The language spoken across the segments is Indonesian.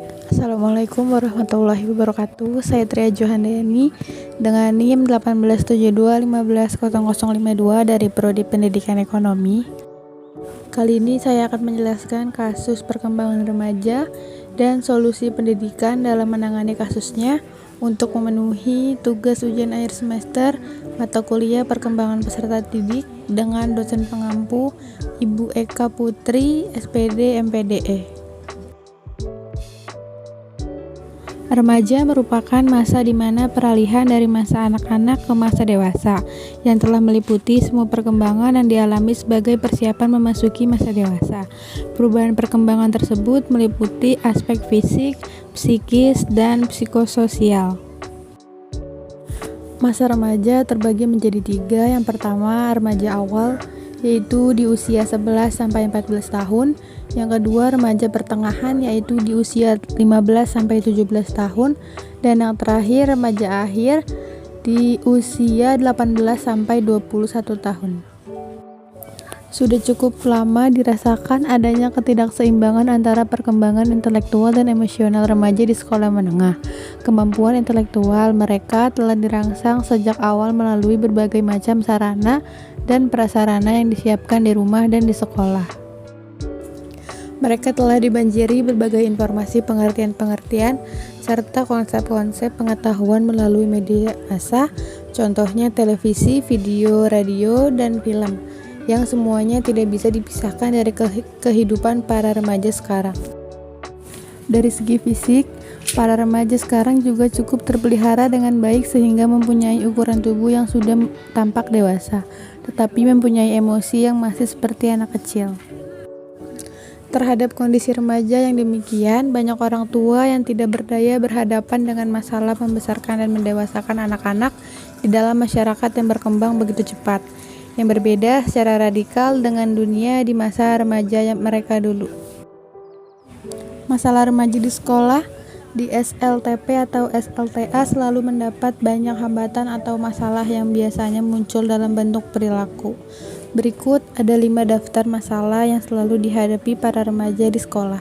Assalamualaikum warahmatullahi wabarakatuh. Saya Tria Johandayani dengan NIM 1872150052 dari Prodi Pendidikan Ekonomi. Kali ini saya akan menjelaskan kasus perkembangan remaja dan solusi pendidikan dalam menangani kasusnya untuk memenuhi tugas ujian akhir semester mata kuliah perkembangan peserta didik dengan dosen pengampu Ibu Eka Putri, SPD, MPDE. Remaja merupakan masa di mana peralihan dari masa anak-anak ke masa dewasa yang telah meliputi semua perkembangan yang dialami sebagai persiapan memasuki masa dewasa. Perubahan perkembangan tersebut meliputi aspek fisik, psikis, dan psikososial. Masa remaja terbagi menjadi 3. Yang pertama, remaja awal, yaitu di usia 11-14 tahun. Yang kedua, remaja pertengahan, yaitu di usia 15-17 tahun. Dan yang terakhir, remaja akhir di usia 18-21 tahun. Sudah cukup lama dirasakan adanya ketidakseimbangan antara perkembangan intelektual dan emosional remaja di sekolah menengah. Kemampuan intelektual mereka telah dirangsang sejak awal melalui berbagai macam sarana dan prasarana yang disiapkan di rumah dan di sekolah. Mereka telah dibanjiri berbagai informasi pengertian-pengertian serta konsep-konsep pengetahuan melalui media massa, contohnya televisi, video, radio, dan film, yang semuanya tidak bisa dipisahkan dari kehidupan para remaja sekarang. Dari segi fisik, para remaja sekarang juga cukup terpelihara dengan baik sehingga mempunyai ukuran tubuh yang sudah tampak dewasa, tetapi mempunyai emosi yang masih seperti anak kecil. Terhadap kondisi remaja yang demikian, banyak orang tua yang tidak berdaya berhadapan dengan masalah membesarkan dan mendewasakan anak-anak di dalam masyarakat yang berkembang begitu cepat, yang berbeda secara radikal dengan dunia di masa remaja mereka dulu. Masalah remaja di sekolah, di SLTP atau SLTA selalu mendapat banyak hambatan atau masalah yang biasanya muncul dalam bentuk perilaku. Berikut ada 5 daftar masalah yang selalu dihadapi para remaja di sekolah.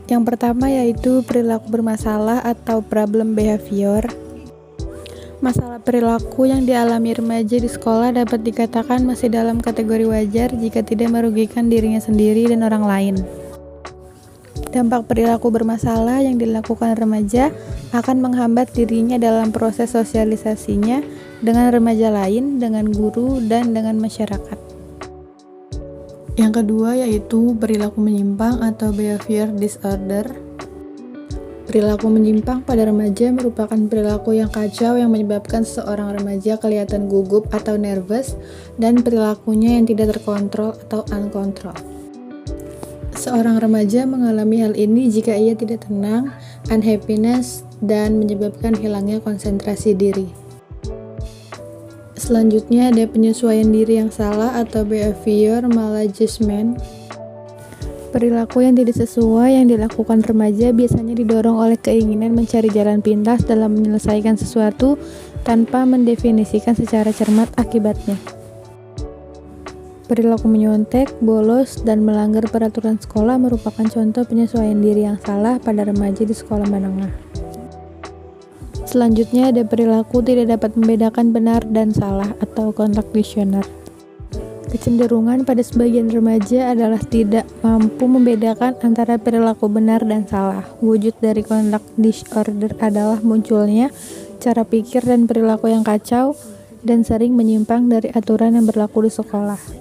Yang pertama yaitu perilaku bermasalah atau problem behavior. Masalah perilaku yang dialami remaja di sekolah dapat dikatakan masih dalam kategori wajar jika tidak merugikan dirinya sendiri dan orang lain. Dampak perilaku bermasalah yang dilakukan remaja akan menghambat dirinya dalam proses sosialisasinya dengan remaja lain, dengan guru, dan dengan masyarakat. Yang kedua yaitu perilaku menyimpang atau behavior disorder. Perilaku menyimpang pada remaja merupakan perilaku yang kacau yang menyebabkan seorang remaja kelihatan gugup atau nervous dan perilakunya yang tidak terkontrol atau uncontrolled. Seorang remaja mengalami hal ini jika ia tidak tenang, unhappiness, dan menyebabkan hilangnya konsentrasi diri. Selanjutnya ada penyesuaian diri yang salah atau behavior maladjustment. Perilaku yang tidak sesuai yang dilakukan remaja biasanya didorong oleh keinginan mencari jalan pintas dalam menyelesaikan sesuatu tanpa mendefinisikan secara cermat akibatnya. Perilaku menyontek, bolos, dan melanggar peraturan sekolah merupakan contoh penyesuaian diri yang salah pada remaja di sekolah menengah. Selanjutnya ada perilaku tidak dapat membedakan benar dan salah atau contradictional. Kecenderungan pada sebagian remaja adalah tidak mampu membedakan antara perilaku benar dan salah. Wujud dari conduct disorder adalah munculnya cara pikir dan perilaku yang kacau dan sering menyimpang dari aturan yang berlaku di sekolah.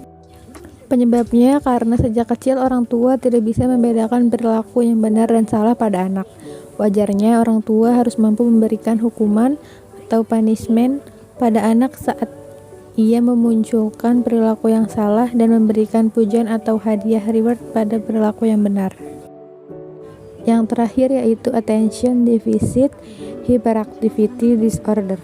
Penyebabnya karena sejak kecil orang tua tidak bisa membedakan perilaku yang benar dan salah pada anak. Wajarnya orang tua harus mampu memberikan hukuman atau punishment pada anak saat ia memunculkan perilaku yang salah dan memberikan pujian atau hadiah reward pada perilaku yang benar. Yang terakhir yaitu attention deficit hyperactivity disorder,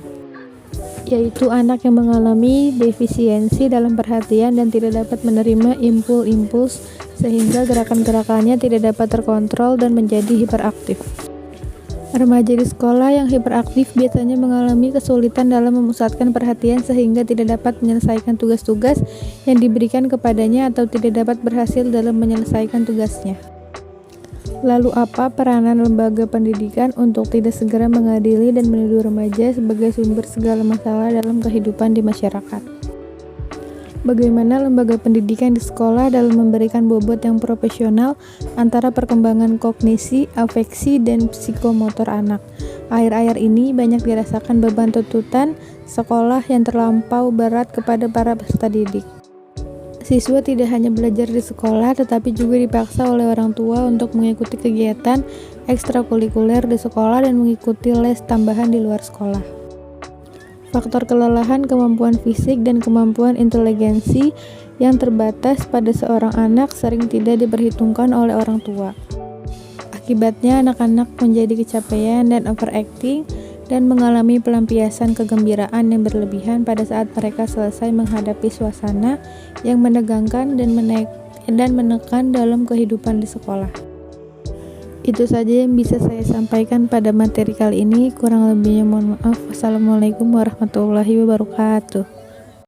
yaitu anak yang mengalami defisiensi dalam perhatian dan tidak dapat menerima impuls sehingga gerakan-gerakannya tidak dapat terkontrol dan menjadi hiperaktif. Remaja di sekolah yang hiperaktif biasanya mengalami kesulitan dalam memusatkan perhatian sehingga tidak dapat menyelesaikan tugas-tugas yang diberikan kepadanya atau tidak dapat berhasil dalam menyelesaikan tugasnya. Lalu apa peranan lembaga pendidikan untuk tidak segera mengadili dan menuduh remaja sebagai sumber segala masalah dalam kehidupan di masyarakat? Bagaimana lembaga pendidikan di sekolah dalam memberikan bobot yang profesional antara perkembangan kognisi, afeksi, dan psikomotor anak? Akhir-akhir ini banyak dirasakan beban tuntutan sekolah yang terlampau berat kepada para peserta didik. Siswa tidak hanya belajar di sekolah, tetapi juga dipaksa oleh orang tua untuk mengikuti kegiatan ekstrakurikuler di sekolah dan mengikuti les tambahan di luar sekolah. Faktor kelelahan, kemampuan fisik, dan kemampuan inteligensi yang terbatas pada seorang anak sering tidak diperhitungkan oleh orang tua. Akibatnya, anak-anak menjadi kecapean dan overacting dan mengalami pelampiasan kegembiraan yang berlebihan pada saat mereka selesai menghadapi suasana yang menegangkan dan menekan dalam kehidupan di sekolah. Itu saja yang bisa saya sampaikan pada materi kali ini. Kurang lebihnya mohon maaf. Wassalamualaikum warahmatullahi wabarakatuh.